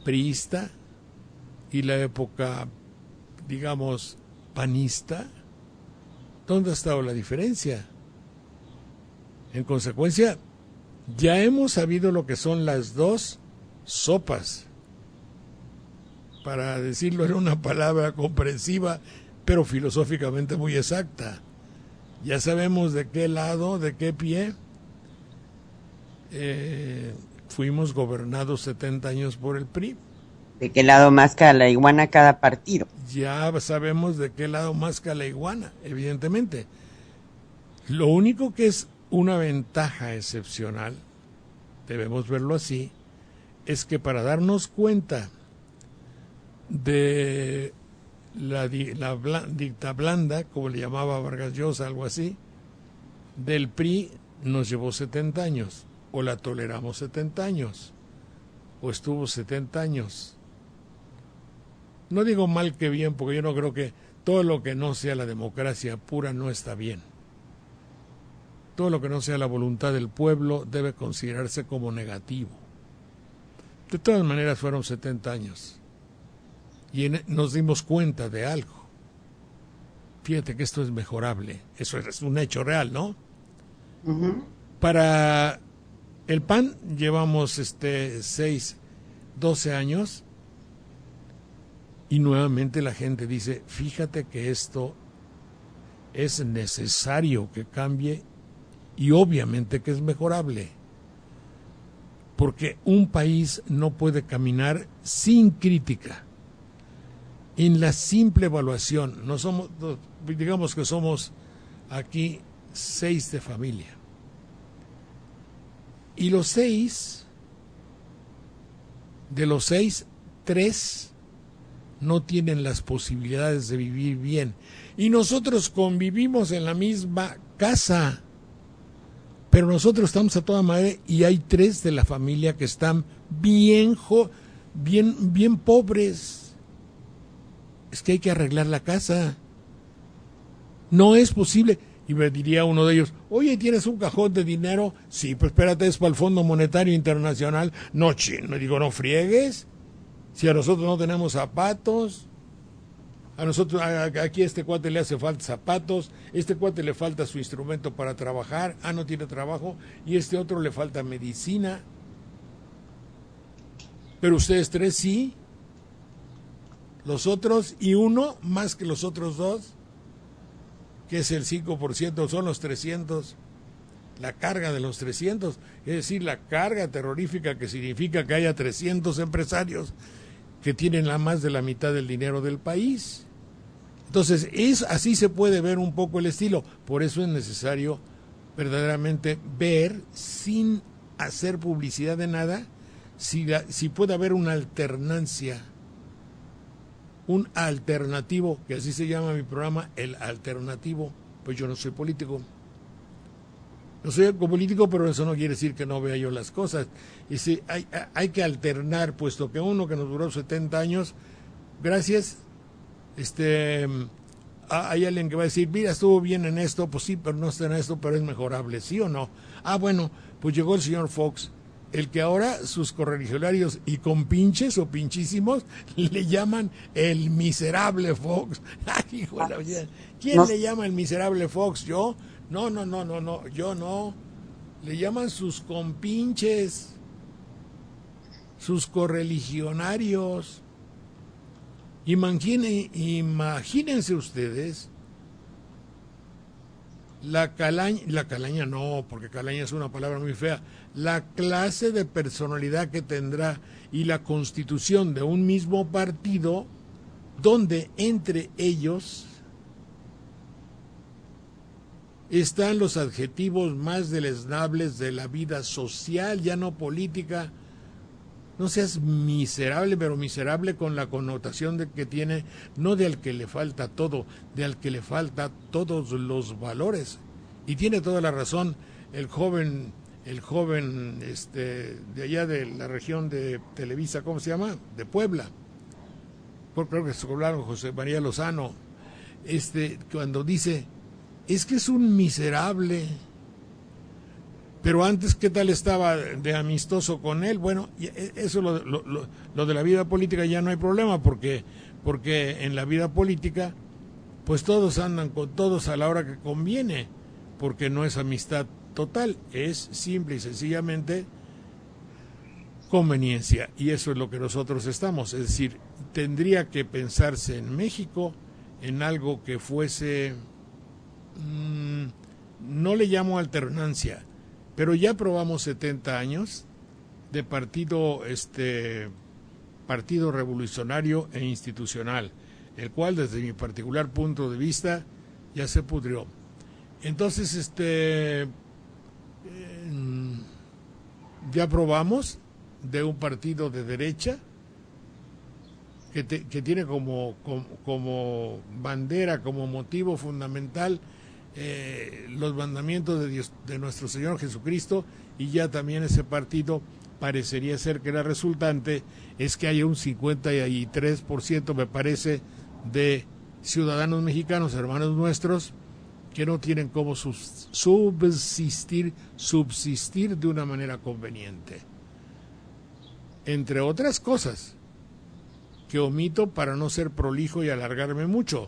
priista y la época, digamos, panista. ¿Dónde ha estado la diferencia? En consecuencia, ya hemos sabido lo que son las dos sopas, para decirlo en una palabra comprensiva, pero filosóficamente muy exacta. Ya sabemos de qué lado, de qué pie fuimos gobernados 70 años por el PRI. ¿De qué lado masca la iguana cada partido? Ya sabemos de qué lado masca la iguana, evidentemente. Lo único que es una ventaja excepcional, debemos verlo así, es que para darnos cuenta de la dicta blanda, como le llamaba Vargas Llosa, algo así, del PRI nos llevó 70 años, o la toleramos 70 años, o estuvo 70 años. No digo mal que bien, porque yo no creo que todo lo que no sea la democracia pura no está bien. Todo lo que no sea la voluntad del pueblo debe considerarse como negativo. De todas maneras fueron 70 años. Y nos dimos cuenta de algo. Fíjate que esto es mejorable. Eso es un hecho real, ¿no? Uh-huh. Para el PAN llevamos 12 años y nuevamente la gente dice, fíjate que esto es necesario que cambie y obviamente que es mejorable. Porque un país no puede caminar sin crítica. En la simple evaluación, no somos, digamos que somos aquí 6 de familia. Y de los 6, 3 no tienen las posibilidades de vivir bien. Y nosotros convivimos en la misma casa. Pero nosotros estamos a toda madre y hay 3 de la familia que están bien pobres. Es que hay que arreglar la casa. No es posible. Y me diría uno de ellos, oye, ¿tienes un cajón de dinero? Sí, pues espérate, es para el Fondo Monetario Internacional. No, chino, digo, no friegues. Si a nosotros no tenemos zapatos, a nosotros, aquí a este cuate le hace falta zapatos, este cuate le falta su instrumento para trabajar, no tiene trabajo, y este otro le falta medicina. Pero ustedes 3 sí. Los otros, y uno más que los otros 2, que es el 5%, son los 300, la carga de los 300, es decir, la carga terrorífica que significa que haya 300 empresarios que tienen más de la mitad del dinero del país. Entonces, así se puede ver un poco el estilo. Por eso es necesario verdaderamente ver, sin hacer publicidad de nada, si puede haber una alternancia, un alternativo, que así se llama mi programa, el alternativo. Pues yo no soy político. No soy político, pero eso no quiere decir que no vea yo las cosas. Y si hay que alternar, puesto que uno que nos duró 70 años, gracias, hay alguien que va a decir, mira, estuvo bien en esto, pues sí, pero no está en esto, pero es mejorable, ¿sí o no? Bueno, pues llegó el señor Fox, el que ahora sus correligionarios y compinches o pinchísimos le llaman el miserable Fox. Ay, hijo de la vida. ¿Quién le llama el miserable Fox? ¿Yo? No, yo no. Le llaman sus compinches. sus correligionarios. Imagínense ustedes la calaña no, porque calaña es una palabra muy fea, la clase de personalidad que tendrá y la constitución de un mismo partido donde entre ellos están los adjetivos más deleznables de la vida social, ya no política. No seas miserable, pero miserable con la connotación de que tiene, no de al que le falta todo, de al que le falta todos los valores. Y tiene toda la razón el joven de allá de la región de Televisa, ¿cómo se llama? De Puebla. Creo que se hablaron José María Lozano, cuando dice, es que es un miserable. Pero antes, ¿qué tal estaba de amistoso con él? Bueno, eso lo de la vida política ya no hay problema, porque en la vida política, pues todos andan con todos a la hora que conviene, porque no es amistad total, es simple y sencillamente conveniencia, y eso es lo que nosotros estamos. Es decir, tendría que pensarse en México en algo que fuese, no le llamo alternancia, pero ya probamos 70 años de partido revolucionario e institucional, el cual desde mi particular punto de vista ya se pudrió. Entonces, ya probamos de un partido de derecha que tiene como bandera, como motivo fundamental los mandamientos de Dios, de nuestro Señor Jesucristo, y ya también ese partido parecería ser que la resultante es que haya un 53%, me parece, de ciudadanos mexicanos, hermanos nuestros, que no tienen cómo subsistir de una manera conveniente. Entre otras cosas, que omito para no ser prolijo y alargarme mucho.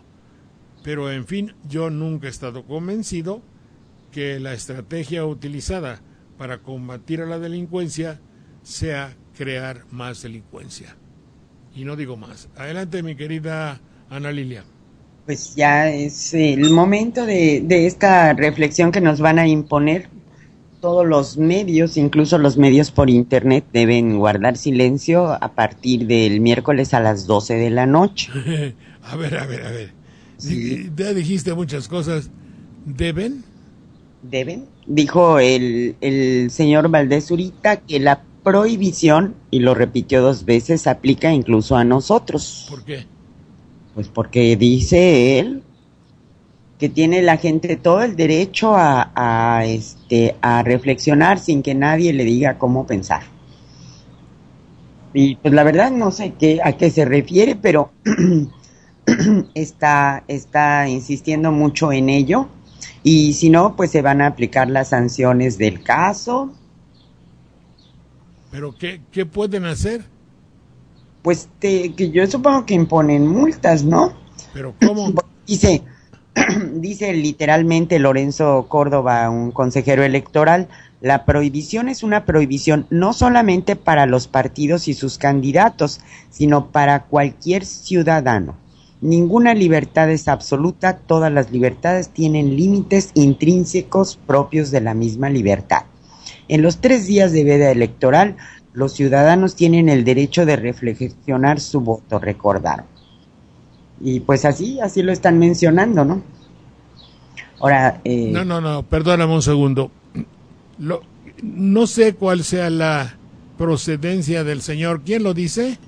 Pero, en fin, yo nunca he estado convencido que la estrategia utilizada para combatir a la delincuencia sea crear más delincuencia. Y no digo más. Adelante, mi querida Ana Lilia. Pues ya es el momento de esta reflexión que nos van a imponer. Todos los medios, incluso los medios por internet, deben guardar silencio a partir del miércoles a las 12 de la noche. A ver. Sí. Ya dijiste muchas cosas. ¿Deben? ¿Deben? Dijo el señor Valdés Zurita que la prohibición, y lo repitió 2 veces, aplica incluso a nosotros. ¿Por qué? Pues porque dice él que tiene la gente todo el derecho a reflexionar sin que nadie le diga cómo pensar. Y pues la verdad no sé a qué se refiere, pero está insistiendo mucho en ello, y si no, pues se van a aplicar las sanciones del caso. ¿Pero qué pueden hacer? Pues que yo supongo que imponen multas, ¿no? ¿Pero cómo? Dice literalmente Lorenzo Córdoba, un consejero electoral, la prohibición es una prohibición no solamente para los partidos y sus candidatos, sino para cualquier ciudadano. Ninguna libertad es absoluta, todas las libertades tienen límites intrínsecos propios de la misma libertad. En los 3 días de veda electoral, los ciudadanos tienen el derecho de reflexionar su voto, recordaron. Y pues así lo están mencionando, ¿no? Ahora... No, perdóname un segundo. No sé cuál sea la procedencia del señor. ¿Quién lo dice?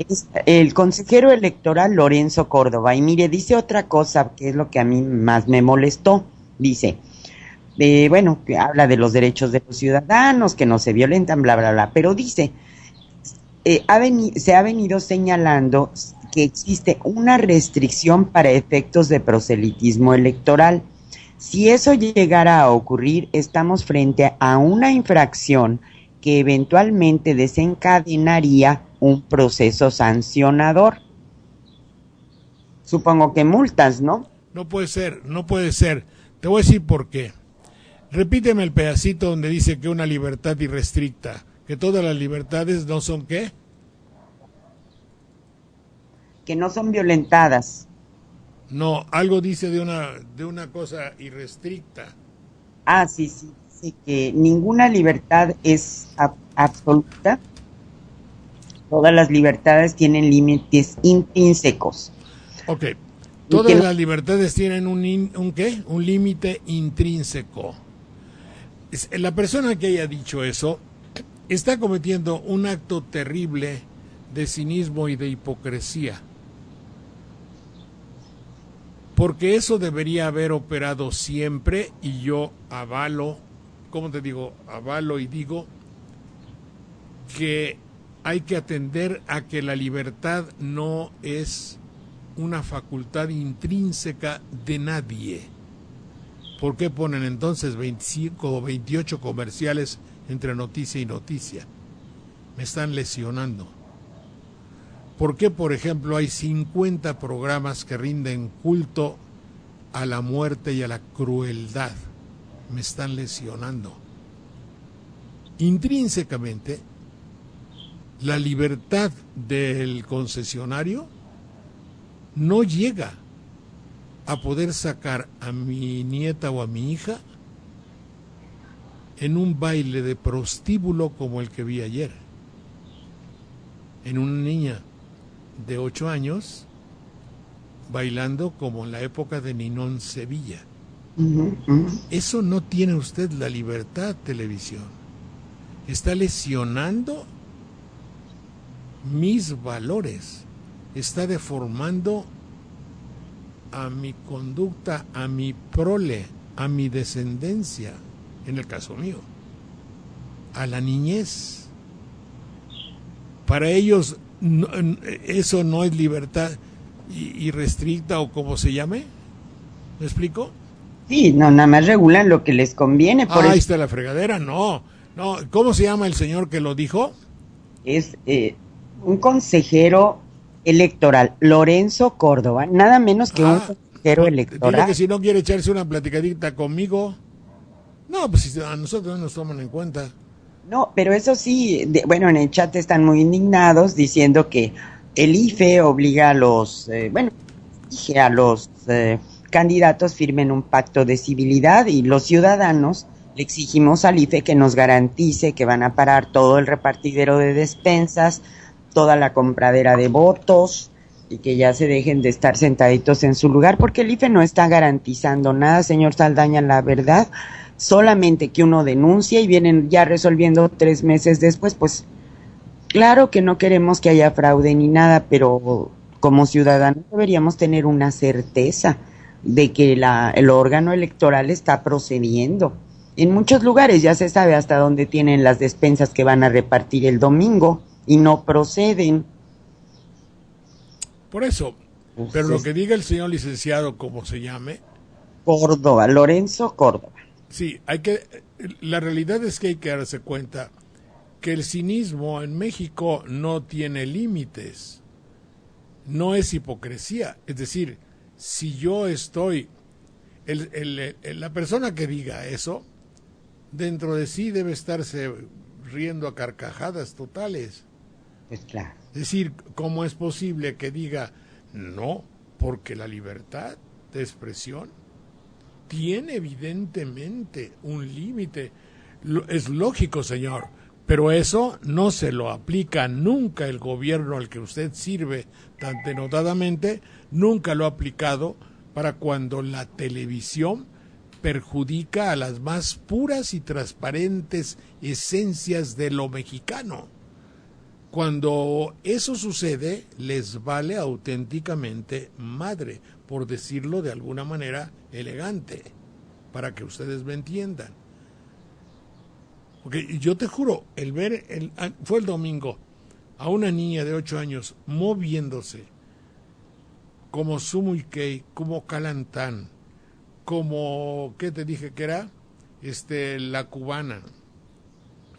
Es el consejero electoral Lorenzo Córdoba. Y mire, dice otra cosa que es lo que a mí más me molestó. Dice, que habla de los derechos de los ciudadanos, que no se violentan, bla, bla, bla. Pero dice, se ha venido señalando que existe una restricción para efectos de proselitismo electoral. Si eso llegara a ocurrir, estamos frente a una infracción que eventualmente desencadenaría un proceso sancionador. Supongo que multas, ¿no? No puede ser. Te voy a decir por qué. Repíteme el pedacito donde dice que una libertad irrestricta. Que todas las libertades no son ¿qué? Que no son violentadas. No, algo dice de una cosa irrestricta. Ah, sí, dice que ninguna libertad es absoluta. Todas las libertades tienen límites intrínsecos. Ok. Todas las libertades tienen un ¿qué? Un límite intrínseco. La persona que haya dicho eso está cometiendo un acto terrible de cinismo y de hipocresía. Porque eso debería haber operado siempre, y yo avalo, ¿cómo te digo? Avalo y digo que hay que atender a que la libertad no es una facultad intrínseca de nadie. ¿Por qué ponen entonces 25 o 28 comerciales entre noticia y noticia? Me están lesionando. ¿Por qué, por ejemplo, hay 50 programas que rinden culto a la muerte y a la crueldad? Me están lesionando. Intrínsecamente, la libertad del concesionario no llega a poder sacar a mi nieta o a mi hija en un baile de prostíbulo como el que vi ayer. En una niña de 8 años bailando como en la época de Ninón Sevilla. Eso no tiene usted la libertad, televisión. Está lesionando mis valores, está deformando a mi conducta, a mi prole, a mi descendencia, en el caso mío, a la niñez. Para ellos eso no es libertad irrestricta o como se llame. ¿Me explico? Sí, no, nada más regulan lo que les conviene. Por ahí eso está la fregadera, no. ¿Cómo se llama el señor que lo dijo? es un consejero electoral, Lorenzo Córdoba, nada menos que un consejero electoral. Dile que si no quiere echarse una platicadita conmigo, no, pues si a nosotros no nos toman en cuenta. No, pero eso sí, bueno, en el chat están muy indignados diciendo que el IFE obliga a los, exige a los candidatos firmen un pacto de civilidad, y los ciudadanos le exigimos al IFE que nos garantice que van a parar todo el repartidero de despensas, toda la compradera de votos, y que ya se dejen de estar sentaditos en su lugar, porque el IFE no está garantizando nada, señor Saldaña, la verdad. Solamente que uno denuncia y vienen ya resolviendo 3 meses después. Pues claro que no queremos que haya fraude ni nada, pero como ciudadanos deberíamos tener una certeza de que el órgano electoral está procediendo. En muchos lugares ya se sabe hasta dónde tienen las despensas que van a repartir el domingo y no proceden. Por eso, pero lo que diga el señor licenciado, como se llame, Córdoba, Lorenzo Córdoba. Sí, la realidad es que hay que darse cuenta que el cinismo en México no tiene límites, no es hipocresía. Es decir, si yo estoy, la persona que diga eso, dentro de sí debe estarse riendo a carcajadas totales. Pues claro. Es decir, ¿cómo es posible que diga no? Porque la libertad de expresión tiene evidentemente un límite. Es lógico, señor, pero eso no se lo aplica nunca el gobierno al que usted sirve tan denotadamente, nunca lo ha aplicado para cuando la televisión perjudica a las más puras y transparentes esencias de lo mexicano. Cuando eso sucede, les vale auténticamente madre, por decirlo de alguna manera elegante, para que ustedes me entiendan. Porque yo te juro, fue el domingo, a una niña de 8 años moviéndose, como Sumuikei, como Calantán, como, ¿qué te dije que era? La cubana,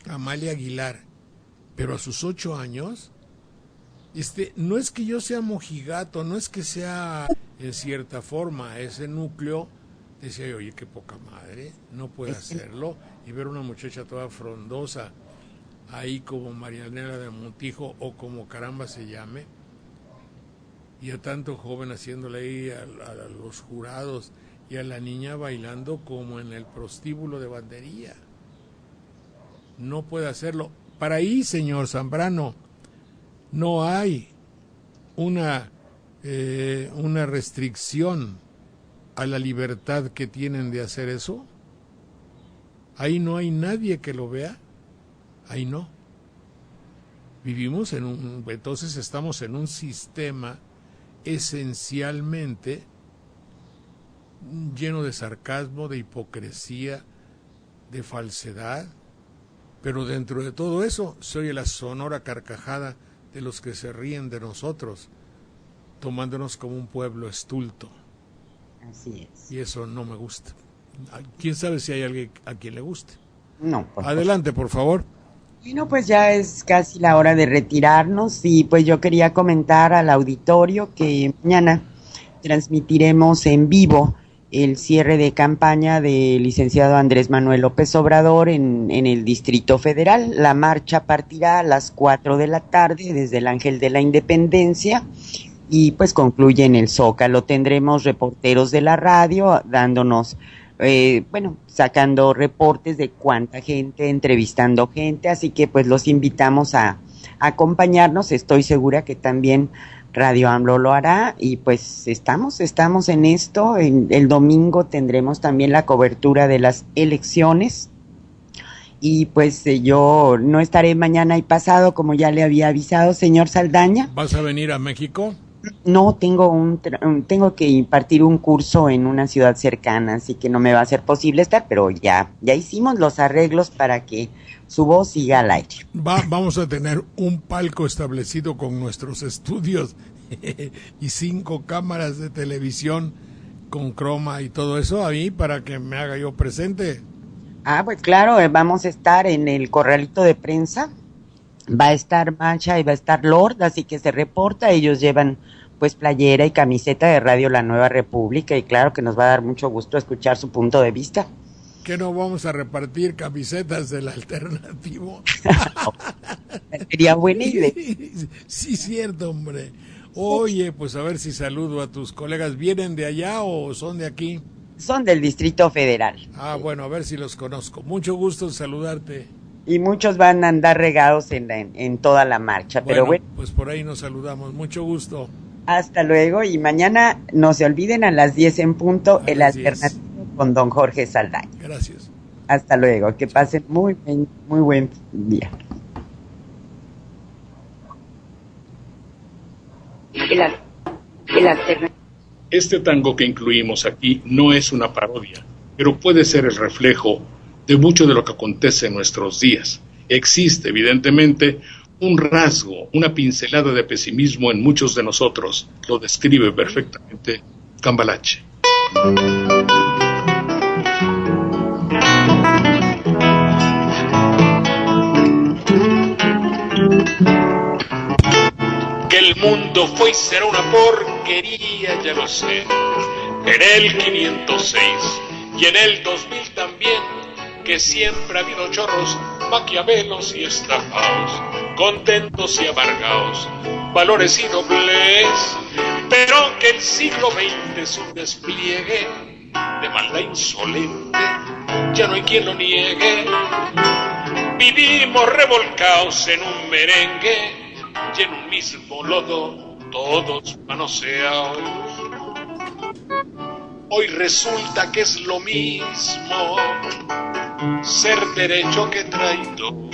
Amalia Aguilar, pero a sus 8 años, no es que yo sea mojigato, no es que sea en cierta forma ese núcleo, decía yo, oye, qué poca madre, no puede hacerlo, y ver una muchacha toda frondosa ahí como Marianela de Montijo o como caramba se llame, y a tanto joven haciéndole ahí a los jurados y a la niña bailando como en el prostíbulo de Bandería. No puede hacerlo. Para ahí, señor Zambrano, no hay una restricción a la libertad que tienen de hacer eso. Ahí no hay nadie que lo vea. Ahí no. Entonces estamos en un sistema esencialmente lleno de sarcasmo, de hipocresía, de falsedad, pero dentro de todo eso se oye la sonora carcajada de los que se ríen de nosotros, tomándonos como un pueblo estulto. Así es. Y eso no me gusta. ¿Quién sabe si hay alguien a quien le guste? No. Adelante, por favor. Bueno, pues ya es casi la hora de retirarnos y pues yo quería comentar al auditorio que mañana transmitiremos en vivo el cierre de campaña del licenciado Andrés Manuel López Obrador en el Distrito Federal. La marcha partirá a las 4 de la tarde desde el Ángel de la Independencia y pues concluye en el Zócalo. Tendremos reporteros de la radio dándonos, sacando reportes de cuánta gente, entrevistando gente, así que pues los invitamos a acompañarnos. Estoy segura que también Radio AMLO lo hará y pues estamos en esto. El domingo tendremos también la cobertura de las elecciones y pues yo no estaré mañana y pasado, como ya le había avisado, señor Saldaña. ¿Vas a venir a México? No, tengo que impartir un curso en una ciudad cercana, así que no me va a ser posible estar, pero ya hicimos los arreglos para que su voz siga al aire. Vamos a tener un palco establecido con nuestros estudios y 5 cámaras de televisión con croma y todo eso ahí para que me haga yo presente. Pues claro, vamos a estar en el corralito de prensa. Va a estar Mancha y va a estar Lord, así que se reporta. Ellos llevan pues playera y camiseta de Radio La Nueva República y claro que nos va a dar mucho gusto escuchar su punto de vista. ¿Que no vamos a repartir camisetas del alternativo? Sería buena idea. Sí, cierto, hombre. Oye, pues a ver si saludo a tus colegas. ¿Vienen de allá o son de aquí? Son del Distrito Federal. Bueno, a ver si los conozco. Mucho gusto en saludarte. Y muchos van a andar regados en toda la marcha, pero bueno. Pues por ahí nos saludamos. Mucho gusto. Hasta luego y mañana no se olviden a las 10 en punto el alternativo con don Jorge Saldaña. Gracias. Hasta luego, que pasen muy buen día. Este tango que incluimos aquí no es una parodia, pero puede ser el reflejo de mucho de lo que acontece en nuestros días. Existe, evidentemente, un rasgo, una pincelada de pesimismo en muchos de nosotros. Lo describe perfectamente Cambalache. Que el mundo fue y será una porquería, ya lo sé. En el 506 y en el 2000 también, que siempre ha habido chorros, maquiavelos y estafados, contentos y amargados, valores y noblez, pero que el siglo XX es un despliegue de maldad insolente, ya no hay quien lo niegue. Vivimos revolcados en un merengue y en un mismo lodo, todos manoseados. Hoy resulta que es lo mismo ser derecho que traidor.